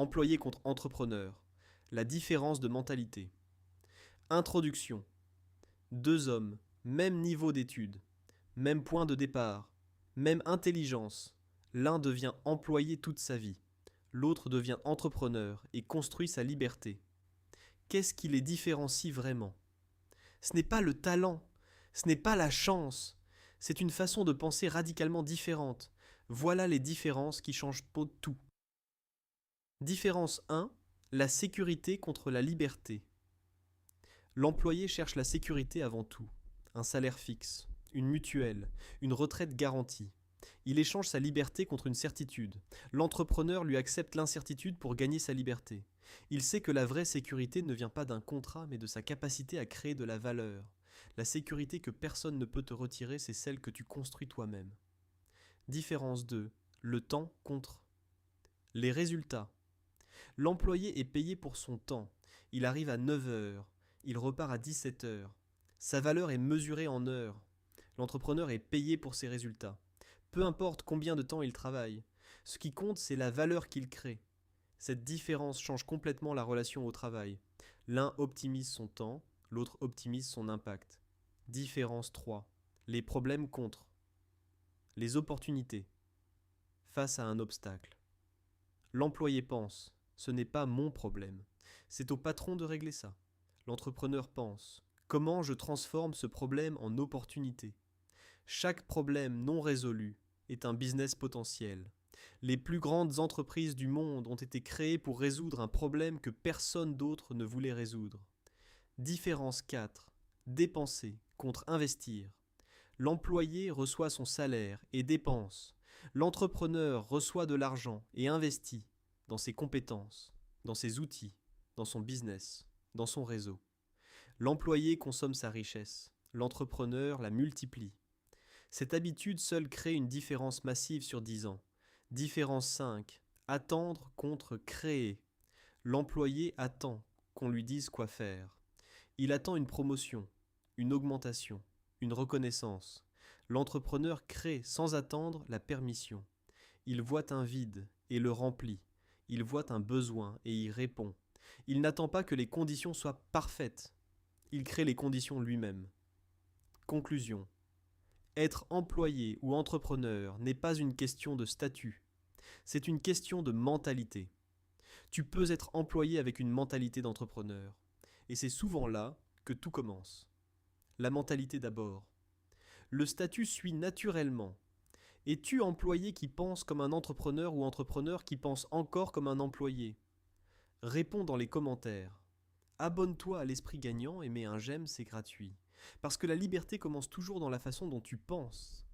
Employé contre entrepreneur. La différence de mentalité. Introduction. Deux hommes, même niveau d'études, même point de départ, même intelligence. L'un devient employé toute sa vie, l'autre devient entrepreneur et construit sa liberté. Qu'est-ce qui les différencie vraiment? Ce n'est pas le talent, ce n'est pas la chance, c'est une façon de penser radicalement différente. Voilà les différences qui changent tout. Différence 1. La sécurité contre la liberté. L'employé cherche la sécurité avant tout. Un salaire fixe, une mutuelle, une retraite garantie. Il échange sa liberté contre une certitude. L'entrepreneur lui accepte l'incertitude pour gagner sa liberté. Il sait que la vraie sécurité ne vient pas d'un contrat, mais de sa capacité à créer de la valeur. La sécurité que personne ne peut te retirer, c'est celle que tu construis toi-même. Différence 2. Le temps contre les résultats. L'employé est payé pour son temps. Il arrive à 9 heures. Il repart à 17 heures. Sa valeur est mesurée en heures. L'entrepreneur est payé pour ses résultats. Peu importe combien de temps il travaille. Ce qui compte, c'est la valeur qu'il crée. Cette différence change complètement la relation au travail. L'un optimise son temps, l'autre optimise son impact. Différence 3. Les problèmes contre. Les opportunités. Face à un obstacle. L'employé pense, ce n'est pas mon problème. C'est au patron de régler ça. L'entrepreneur pense, comment je transforme ce problème en opportunité? Chaque problème non résolu est un business potentiel. Les plus grandes entreprises du monde ont été créées pour résoudre un problème que personne d'autre ne voulait résoudre. Différence 4. Dépenser contre investir. L'employé reçoit son salaire et dépense. L'entrepreneur reçoit de l'argent et investit dans ses compétences, dans ses outils, dans son business, dans son réseau. L'employé consomme sa richesse. L'entrepreneur la multiplie. Cette habitude seule crée une différence massive sur 10 ans. Différence 5. Attendre contre créer. L'employé attend qu'on lui dise quoi faire. Il attend une promotion, une augmentation, une reconnaissance. L'entrepreneur crée sans attendre la permission. Il voit un vide et le remplit. Il voit un besoin et y répond. Il n'attend pas que les conditions soient parfaites. Il crée les conditions lui-même. Conclusion. Être employé ou entrepreneur n'est pas une question de statut. C'est une question de mentalité. Tu peux être employé avec une mentalité d'entrepreneur. Et c'est souvent là que tout commence. La mentalité d'abord. Le statut suit naturellement. Es-tu employé qui pense comme un entrepreneur ou entrepreneur qui pense encore comme un employé? Réponds dans les commentaires. Abonne-toi à l'Esprit Gagnant et mets un j'aime, c'est gratuit. Parce que la liberté commence toujours dans la façon dont tu penses.